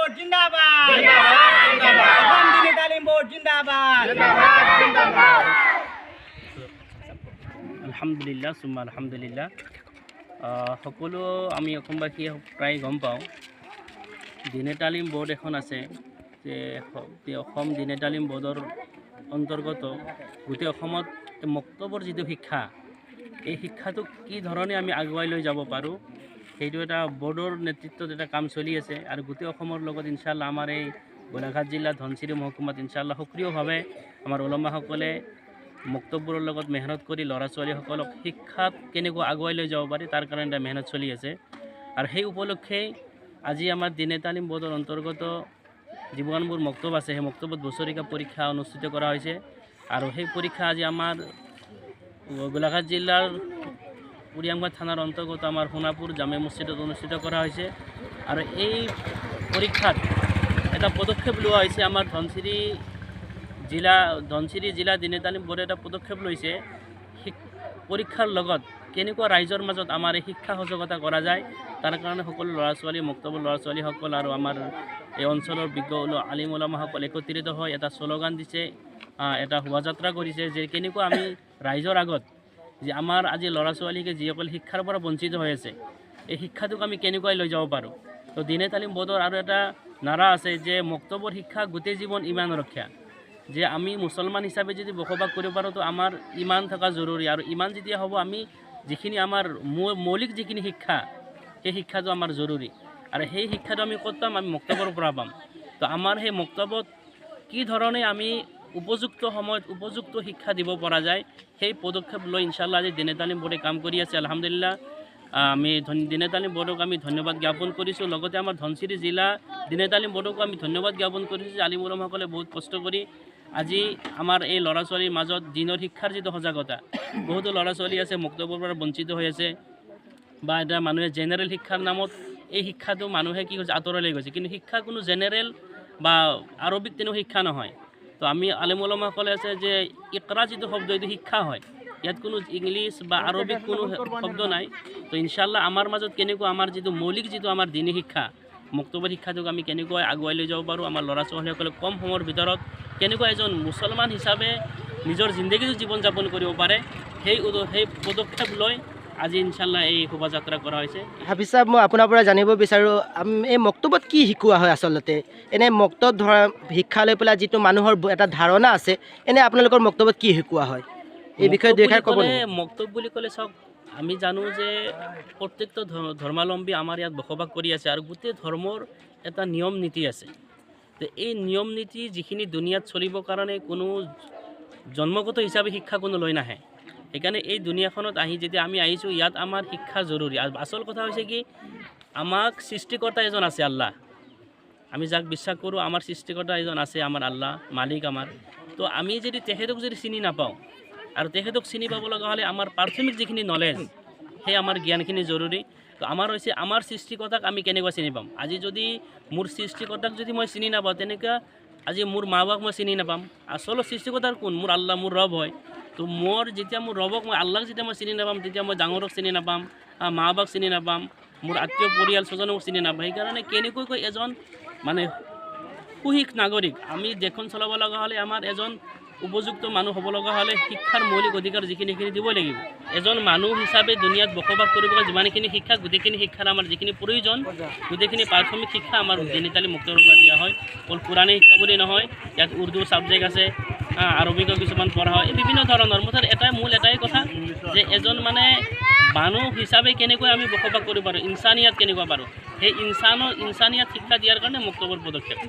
board জিন্দাবাদ অসম দিনী তালিম বোৰ্ড জিন্দাবাদ আলহামদুলিল্লাহ সুম্মা আলহামদুলিল্লাহ সকলো আমি অসমবাসীয়ে প্ৰায় গম পাওঁ দিনে তালিম বোৰ্ড এখন আছে যে অসম দিনে তালিম বোৰ্ডৰ অন্তৰ্গত গোটেই অসমত মক্তবৰ যিটো শিক্ষা এই শিক্ষাটোক কি ধৰণে আমি আগুৱাই লৈ যাব পাৰোঁ সেইটো এটা বোৰ্ডৰ নেতৃত্বত এটা কাম চলি আছে আৰু গোটেই অসমৰ লগত ইনশাআল্লাহ আমাৰ এই গোলাঘাট জিলা ধনশিৰি মহকুমাত ইনশাআল্লাহ সক্ৰিয়ভাৱে আমাৰ ওলমাসকলে মক্তববোৰৰ লগত মেহনত কৰি ল'ৰা ছোৱালীসকলক শিক্ষাত কেনেকৈ আগুৱাই লৈ যাব পাৰি তাৰ কাৰণে এটা মেহনত চলি আছে আৰু সেই উপলক্ষে আজি আমাৰ দিনে তালিম বোৰ্ডৰ অন্তৰ্গত যিমানবোৰ মক্তব আছে সেই মক্তবত বছৰিকা পৰীক্ষা অনুষ্ঠিত কৰা হৈছে আৰু সেই পৰীক্ষা আজি আমাৰ গোলাঘাট জিলাৰ উৰিয়ামগঞ্জ থানাৰ অন্তৰ্গত আমাৰ সোণাপুৰ জামে মছজিদত অনুষ্ঠিত কৰা হৈছে আৰু এই পৰীক্ষাত এটা পদক্ষেপ লোৱা হৈছে আমাৰ ধনশিৰি জিলা দিনে তালিম বোৰ্ডে এটা পদক্ষেপ লৈছে পৰীক্ষাৰ লগত কেনেকুৱা ৰাইজৰ মাজত আমাৰ এই শিক্ষা সজাগতা কৰা যায় তাৰ কাৰণে সকলো ল'ৰা ছোৱালী মক্তবৰ ল'ৰা ছোৱালীসকল আৰু আমাৰ এই অঞ্চলৰ বিজ্ঞ আলিম ওলামাসকল একত্ৰিত হৈ এটা শ্লোগান দিছে এটা শোভাযাত্ৰা কৰিছে যে কেনেকুৱা আমি ৰাইজৰ আগত যে আমাৰ আজি ল'ৰা ছোৱালীকে যিসকল শিক্ষাৰ পৰা বঞ্চিত হৈ আছে এই শিক্ষাটোক আমি কেনেকৈ লৈ যাব পাৰোঁ তো দিনে তালিম বোৰ্ডৰ আৰু এটা নাৰা আছে যে মক্তবৰ শিক্ষা গোটেই জীৱন ইমান ৰক্ষা যে আমি মুছলমান হিচাপে যদি বসবাস কৰিব পাৰোঁ তো আমাৰ ইমান থকা জৰুৰী আৰু ইমান যেতিয়া হ'ব আমি যিখিনি আমাৰ মৌলিক যিখিনি শিক্ষা সেই শিক্ষাটো আমাৰ জৰুৰী আৰু সেই শিক্ষাটো আমি ক'ত পাম আমি মক্তবৰ পৰা পাম তো আমাৰ সেই মক্তবত কি ধৰণে আমি উপযুক্ত সময়ত উপযুক্ত শিক্ষা দিব পৰা যায় সেই পদক্ষেপ লৈ ইনশাআল্লাহ আজি দিনে তালিম বোৰ্ডে কাম কৰি আছে আলহামদুলিল্লাহ আমি দিনে তালিম বোৰ্ডক আমি ধন্যবাদ জ্ঞাপন কৰিছোঁ লগতে আমাৰ ধনশিৰি জিলা দিনে তালিম বোৰ্ডকো আমি ধন্যবাদ জ্ঞাপন কৰিছোঁ যে আলিম ওলামাসকলে বহুত কষ্ট কৰি আজি আমাৰ এই ল'ৰা ছোৱালীৰ মাজত দিনৰ শিক্ষাৰ যিটো সজাগতা বহুতো ল'ৰা ছোৱালী আছে মক্তবৰ পৰা বঞ্চিত হৈ আছে বা এটা মানুহে জেনেৰেল শিক্ষাৰ নামত এই শিক্ষাটো মানুহে কি কৰিছে আঁতৰাই গৈছে কিন্তু শিক্ষা কোনো জেনেৰেল বা আৰবিক তেনেকুৱা শিক্ষা নহয় তো আমি আলিম ওলামাসকলে আছে যে ইকৰা যিটো শব্দ এইটো শিক্ষা হয় ইয়াত কোনো ইংলিছ বা আৰবিক কোনো শব্দ নাই তো ইনশাআল্লাহ আমাৰ মাজত কেনেকুৱা আমাৰ যিটো মৌলিক যিটো আমাৰ দিনী শিক্ষা মক্তবৰ শিক্ষাটোক আমি কেনেকৈ আগুৱাই লৈ যাব পাৰোঁ আমাৰ ল'ৰা ছোৱালীসকলে কম সময়ৰ ভিতৰত কেনেকুৱা এজন মুছলমান হিচাপে নিজৰ জিন্দগীটো জীৱন যাপন কৰিব পাৰে সেই পদক্ষেপ লৈ আজি ইনশাআল্লাহ এই শোভাযাত্ৰা কৰা হৈছে হাফিজ সাহেব মই আপোনাৰ পৰা জানিব বিচাৰোঁ এই মক্তবত কি শিকোৱা হয় আচলতে এনে মক্তব ধৰা শিক্ষা লৈ পেলাই যিটো মানুহৰ এটা ধাৰণা আছে এনে আপোনালোকৰ মক্তবত কি শিকোৱা হয় এই বিষয়ে দুইষাৰ ক'ব মক্তব বুলি ক'লে চাওক আমি জানো যে প্ৰত্যেকটো ধৰ্মাৱলম্বী আমাৰ ইয়াত বসবাস কৰি আছে আৰু গোটেই ধৰ্মৰ এটা নিয়ম নীতি আছে তো এই নিয়ম নীতি যিখিনি দুনিয়াত চলিবৰ কাৰণে কোনো জন্মগত হিচাপে শিক্ষা কোনো লৈ নাহে সেইকাৰণে এই দুনিয়াখনত আহি যেতিয়া আমি আহিছোঁ ইয়াত আমাৰ শিক্ষা জৰুৰী আৰু আচল কথা হৈছে কি আমাক সৃষ্টিকৰ্তা এজন আছে আল্লাহ আমি যাক বিশ্বাস কৰোঁ আমাৰ সৃষ্টিকৰ্তা এজন আছে আমাৰ আল্লাহ মালিক আমাৰ তো আমি যদি তেখেতক যদি চিনি নাপাওঁ আৰু তেখেতক চিনি পাব লগা হ'লে আমাৰ প্ৰাথমিক যিখিনি নলেজ সেই আমাৰ জ্ঞানখিনি জৰুৰী তো আমাৰ হৈছে আমাৰ সৃষ্টিকৰ্তাক আমি কেনেকৈ চিনি পাম আজি যদি মোৰ সৃষ্টিকৰ্তাক যদি মই চিনি নাপাওঁ তেনেকৈ আজি মোৰ মা বাবাক মই চিনি নাপাম আচল সৃষ্টিকৰ্তাৰ কোন মোৰ আল্লাহ মোৰ ৰব হয় তো মোৰ যেতিয়া মোৰ ৰবক মই আল্লাহক যেতিয়া মই চিনি নাপাম তেতিয়া মই ডাঙৰক চিনি নাপাম মা বাবাক চিনি নাপাম মোৰ আত্মীয় পৰিয়াল স্বজনক চিনি নাপাম সেইকাৰণে কেনেকৈ এজন মানে সুশিক নাগৰিক আমি দেশখন চলাব লগা হ'লে আমাৰ এজন উপযুক্ত মানুহ হ'ব লগা হ'লে শিক্ষাৰ মৌলিক অধিকাৰ যিখিনি দিবই লাগিব এজন মানুহ হিচাপে দুনিয়াত বসবাস কৰিবলৈ যিমানখিনি শিক্ষা গোটেইখিনি শিক্ষাৰ আমাৰ যিখিনি প্ৰয়োজন গোটেইখিনি প্ৰাথমিক শিক্ষা আমাৰ দিনে তালিম মক্তবৰ পৰা দিয়া হয় অকল পুৰাণী শিক্ষা বুলি নহয় ইয়াত উৰ্দু ছাবজেক্ট আছে আৰবিকো কিছুমান পঢ়া হয় বিভিন্ন ধৰণৰ মুঠতে এটাই কথা যে এজন মানে মানুহ হিচাপে কেনেকৈ আমি বসবাস কৰিব পাৰোঁ ইনচানিয়াত কেনেকুৱা পাৰোঁ সেই ইনচানিয়াত শিক্ষা দিয়াৰ কাৰণে মক্তবৰ পদক্ষেপ